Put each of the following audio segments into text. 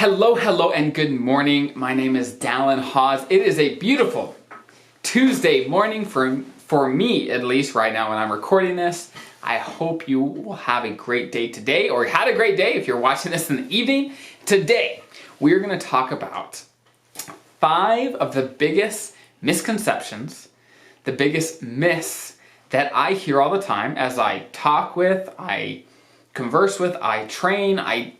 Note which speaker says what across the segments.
Speaker 1: Hello, and good morning. My name is Dallen Haws. It is a beautiful Tuesday morning for me, at least right now when I'm recording this. I hope you will have a great day today, or had a great day if you're watching this in the evening. Today, we're going to talk about 5 of the biggest misconceptions, the biggest myths that I hear all the time as I talk with, I converse with, I train, I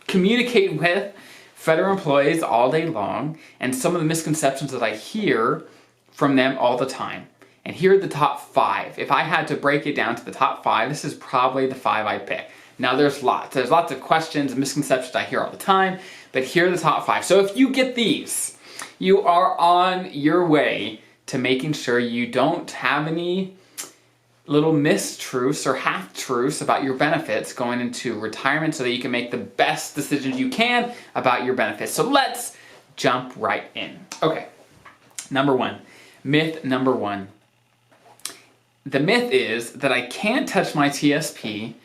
Speaker 1: communicate with federal employees all day long, and some of the misconceptions that I hear from them all the time. And here are the top 5. If I had to break it down to the top 5, this is probably the 5 I'd pick. Now there's lots of questions and misconceptions I hear all the time, but here are the top 5. So if you get these, you are on your way to making sure you don't have any little mistruths or half-truths about your benefits going into retirement so that you can make the best decisions you can about your benefits. So let's jump right in. Okay, myth number 1. The myth is that I can't touch my TSP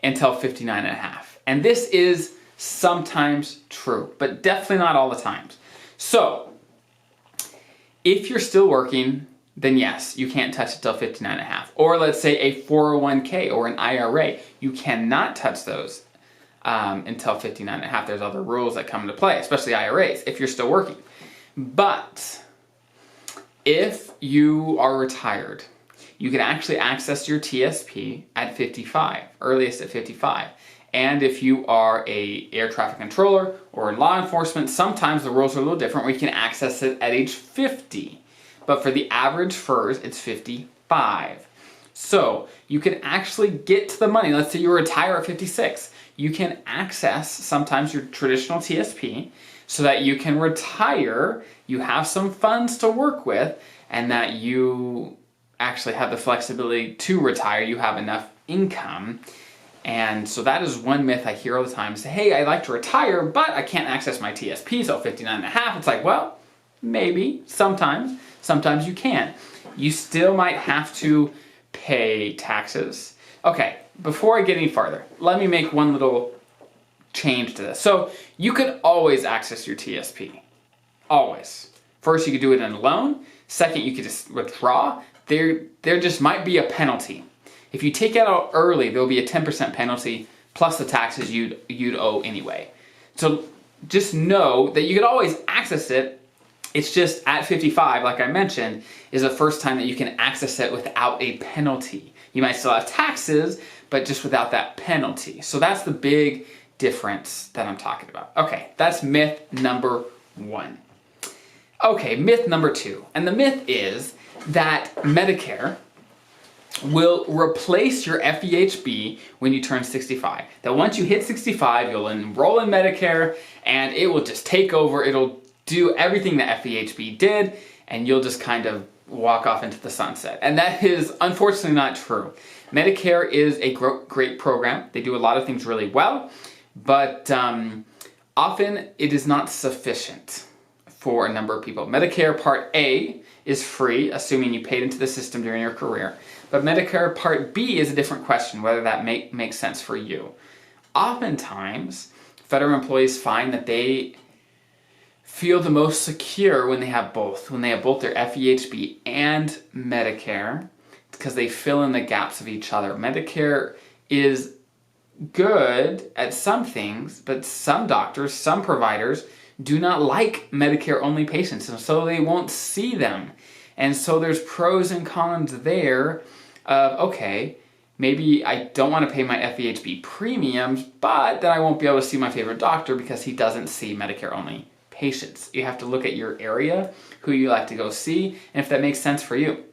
Speaker 1: until 59 and a half. And this is sometimes true, but definitely not all the times. So, if you're still working, then yes, you can't touch it till 59 and a half. Or let's say a 401k or an IRA, you cannot touch those until 59 and a half. There's other rules that come into play, especially IRAs, if you're still working. But if you are retired, you can actually access your TSP at 55, earliest at 55. And if you are a air traffic controller or in law enforcement, sometimes the rules are a little different where you can access it at age 50. But for the average FERS, it's 55. So you can actually get to the money. Let's say you retire at 56. You can access sometimes your traditional TSP so that you can retire, you have some funds to work with, and that you actually have the flexibility to retire. You have enough income. And so that is one myth I hear all the time. Say, hey, I'd like to retire, but I can't access my TSP till 59 and a half. It's like, well, maybe, sometimes you can. You still might have to pay taxes. Okay, before I get any farther, let me make one little change to this. So you could always access your TSP. Always. First, you could do it in a loan. Second, you could just withdraw. There just might be a penalty. If you take it out early, there'll be a 10% penalty plus the taxes you'd owe anyway. So just know that you could always access it. It's just at 55, like I mentioned, is the first time that you can access it without a penalty. You might still have taxes, but just without that penalty. So that's the big difference that I'm talking about. Okay, that's myth number 1. Okay, myth number 2. And the myth is that Medicare will replace your FEHB when you turn 65. That once you hit 65, you'll enroll in Medicare and it will just take over. It'll do everything that FEHB did, and you'll just kind of walk off into the sunset. And that is unfortunately not true. Medicare is a great program. They do a lot of things really well, but often it is not sufficient for a number of people. Medicare Part A is free, assuming you paid into the system during your career. But Medicare Part B is a different question, whether that makes sense for you. Oftentimes, federal employees find that they feel the most secure when they have both. When they have both their FEHB and Medicare, because they fill in the gaps of each other. Medicare is good at some things, but some doctors, some providers do not like Medicare-only patients, and so they won't see them. And so there's pros and cons there of, okay, maybe I don't want to pay my FEHB premiums, but then I won't be able to see my favorite doctor because he doesn't see Medicare-only patients. You have to look at your area, who you like to go see, and if that makes sense for you.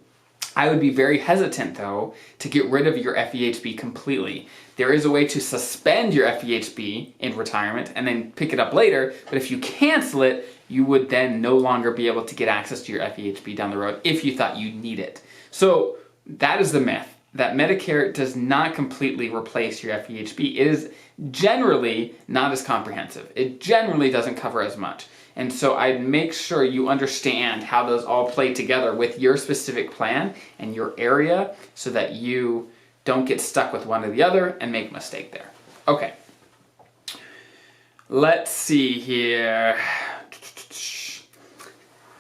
Speaker 1: I would be very hesitant, though, to get rid of your FEHB completely. There is a way to suspend your FEHB in retirement and then pick it up later, but if you cancel it, you would then no longer be able to get access to your FEHB down the road if you thought you need it. So that is the myth, that Medicare does not completely replace your FEHB. It is generally not as comprehensive. It generally doesn't cover as much. And so I'd make sure you understand how those all play together with your specific plan and your area so that you don't get stuck with one or the other and make a mistake there. Okay. Let's see here.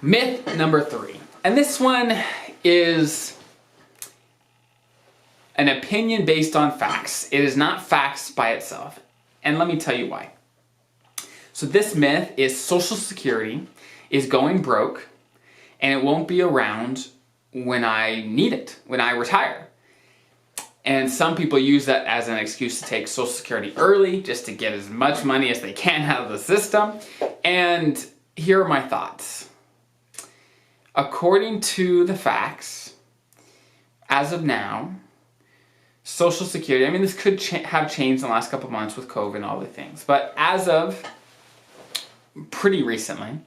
Speaker 1: Myth number 3. And this one is an opinion based on facts. It is not facts by itself. And let me tell you why. So this myth is Social Security is going broke and it won't be around when I need it, when I retire. And some people use that as an excuse to take Social Security early just to get as much money as they can out of the system. And here are my thoughts. According to the facts, as of now, Social Security, I mean, this could have changed in the last couple of months with COVID and all the things, but as of pretty recently,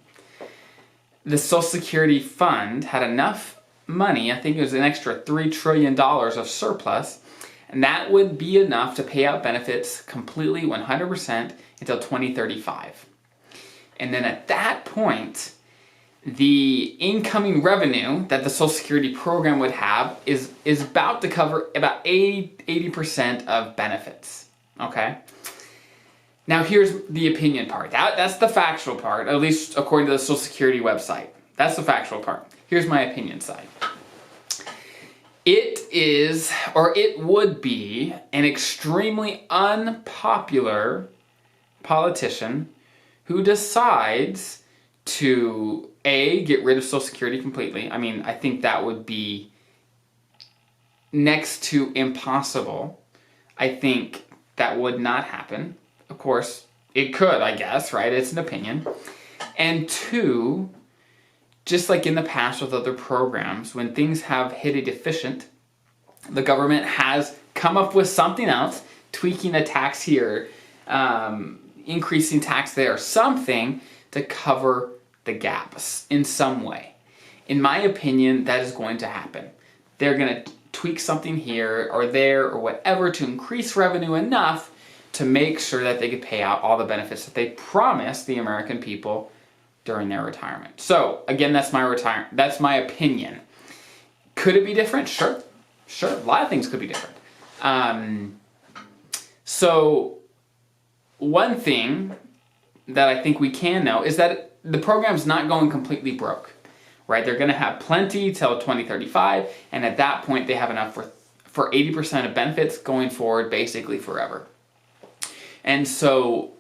Speaker 1: the Social Security fund had enough money, I think it was an extra $3 trillion of surplus, and that would be enough to pay out benefits completely 100% until 2035. And then at that point, the incoming revenue that the Social Security program would have is about to cover about 80% of benefits, okay? Now here's the opinion part. That's the factual part, at least according to the Social Security website. That's the factual part. Here's my opinion side. It is, or it would be, an extremely unpopular politician who decides to get rid of Social Security completely. I mean, I think that would be next to impossible. I think that would not happen. Of course, it could, I guess, right? It's an opinion. And 2, just like in the past with other programs, when things have hit a deficient, the government has come up with something else, tweaking a tax here, increasing tax there, something to cover the gaps in some way. In my opinion, that is going to happen. They're going to tweak something here or there or whatever to increase revenue enough to make sure that they could pay out all the benefits that they promised the American people during their retirement. So again, that's my opinion. Could it be different? Sure. A lot of things could be different. So one thing that I think we can know is that the program's not going completely broke, right? They're going to have plenty till 2035, and at that point they have enough for 80% of benefits going forward, basically forever. And so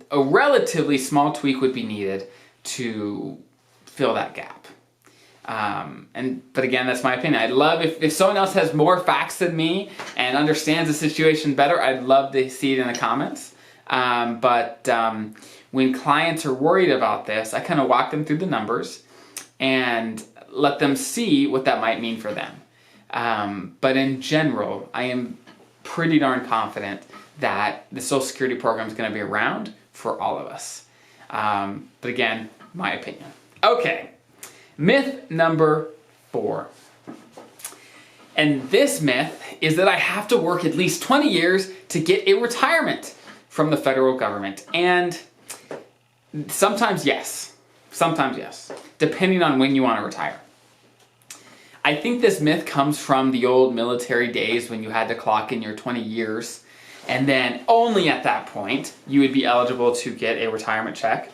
Speaker 1: a relatively small tweak would be needed to fill that gap. But again, that's my opinion. I'd love if someone else has more facts than me and understands the situation better, I'd love to see it in the comments. When clients are worried about this, I kind of walk them through the numbers and let them see what that might mean for them. But in general, I am pretty darn confident that the Social Security program is going to be around for all of us. But again, my opinion. Okay, myth number 4. And this myth is that I have to work at least 20 years to get a retirement from the federal government. And sometimes yes, depending on when you want to retire. I think this myth comes from the old military days when you had to clock in your 20 years, and then only at that point you would be eligible to get a retirement check.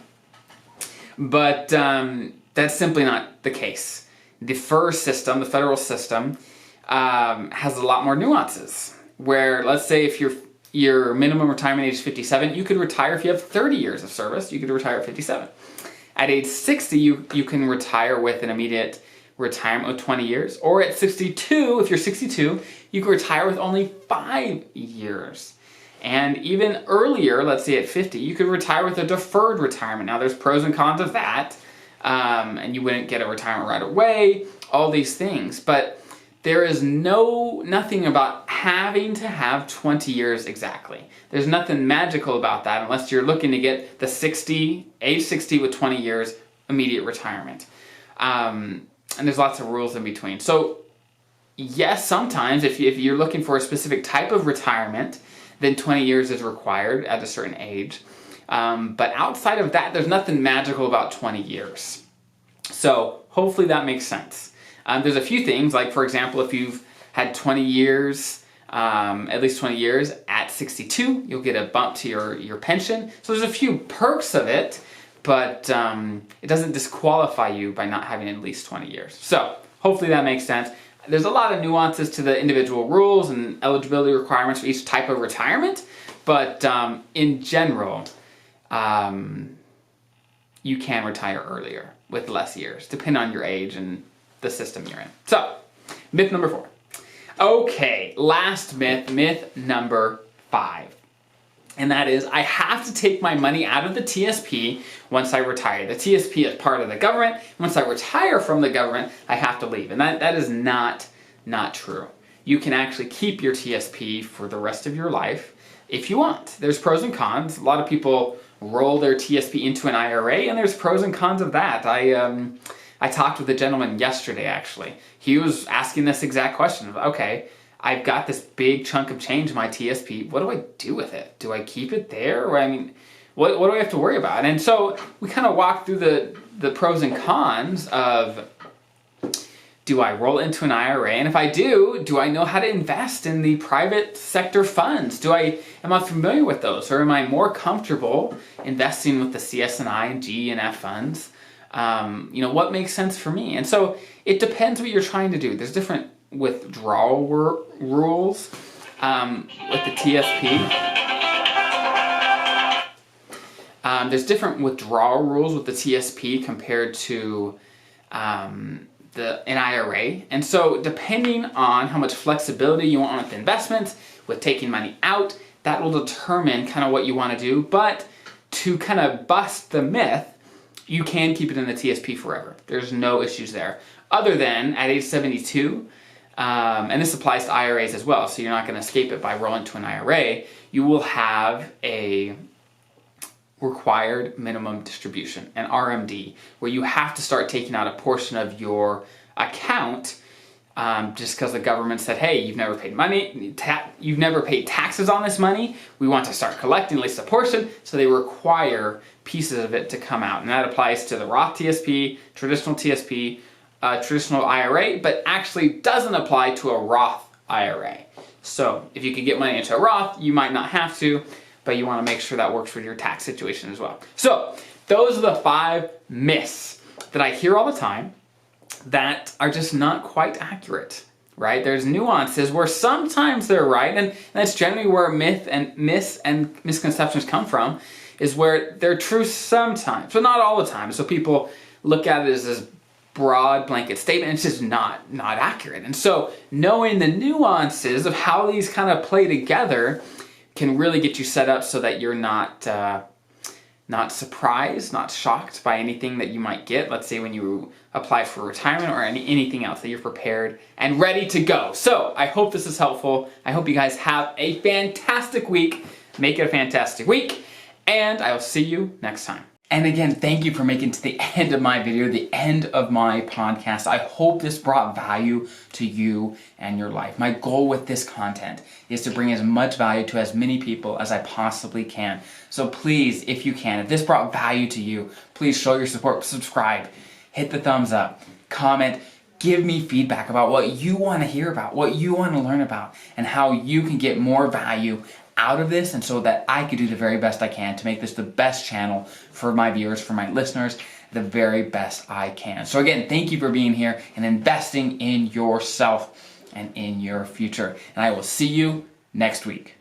Speaker 1: But that's simply not the case. The FEHB system, the federal system, has a lot more nuances. Where, let's say if your minimum retirement age is 57, you could retire if you have 30 years of service. You could retire at 57. At age 60, you can retire with an immediate retirement of 20 years. Or at 62, if you're 62, you can retire with only 5 years. And even earlier, let's say at 50, you could retire with a deferred retirement. Now there's pros and cons of that. And you wouldn't get a retirement right away, all these things. But there is nothing about having to have 20 years exactly. There's nothing magical about that unless you're looking to get the age 60 with 20 years immediate retirement. And there's lots of rules in between. So yes, sometimes if you're looking for a specific type of retirement, then 20 years is required at a certain age. But outside of that, there's nothing magical about 20 years. So hopefully that makes sense. There's a few things, like for example, if you've had 20 years at least 20 years. At 62, you'll get a bump to your pension. So there's a few perks of it, but it doesn't disqualify you by not having at least 20 years. So hopefully that makes sense. There's a lot of nuances to the individual rules and eligibility requirements for each type of retirement, but in general, you can retire earlier with less years, depending on your age and the system you're in. So, myth number 4. Okay, last myth, myth number 5. And that is, I have to take my money out of the TSP once I retire. The TSP is part of the government. Once I retire from the government, I have to leave. And that is not true. You can actually keep your TSP for the rest of your life if you want. There's pros and cons. A lot of people roll their TSP into an IRA, and there's pros and cons of that. I talked with a gentleman yesterday, actually. He was asking this exact question of, okay, I've got this big chunk of change in my TSP. What do I do with it? Do I keep it there? Or, I mean, what do I have to worry about? And so we kind of walked through the pros and cons of, do I roll into an IRA? And if I do I know how to invest in the private sector funds? Am I familiar with those? Or am I more comfortable investing with the CS&I and G and F funds? What makes sense for me? And so it depends what you're trying to do. There's different withdrawal rules with the TSP. There's different withdrawal rules with the TSP compared to an IRA. And so depending on how much flexibility you want with investments, with taking money out, that will determine kind of what you want to do. But to kind of bust the myth, you can keep it in the TSP forever. There's no issues there. Other than at age 72, and this applies to IRAs as well, so you're not going to escape it by rolling to an IRA, you will have a required minimum distribution, an RMD, where you have to start taking out a portion of your account just because the government said, hey, you've never paid money, you've never paid taxes on this money, we want to start collecting at least a portion, so they require pieces of it to come out. And that applies to the Roth TSP, traditional TSP, traditional IRA, but actually doesn't apply to a Roth IRA. So if you could get money into a Roth, you might not have to, but you want to make sure that works with your tax situation as well. So those are the 5 myths that I hear all the time that are just not quite accurate, right? There's nuances where sometimes they're right, and that's generally where myths and misconceptions come from, is where they're true sometimes, but not all the time. So people look at it as this broad blanket statement. It's just not accurate. And so knowing the nuances of how these kind of play together can really get you set up so that you're not surprised, not shocked by anything that you might get. Let's say when you apply for retirement or anything else, that you're prepared and ready to go. So I hope this is helpful. I hope you guys have a fantastic week. Make it a fantastic week, and I will see you next time. And again, thank you for making it to the end of my video, the end of my podcast. I hope this brought value to you and your life. My goal with this content is to bring as much value to as many people as I possibly can. So please, if you can, if this brought value to you, please show your support, subscribe, hit the thumbs up, comment, give me feedback about what you want to hear about, what you want to learn about, and how you can get more value out of this, and so that I could do the very best I can to make this the best channel for my viewers, for my listeners, the very best I can. So again, thank you for being here and investing in yourself and in your future. And I will see you next week.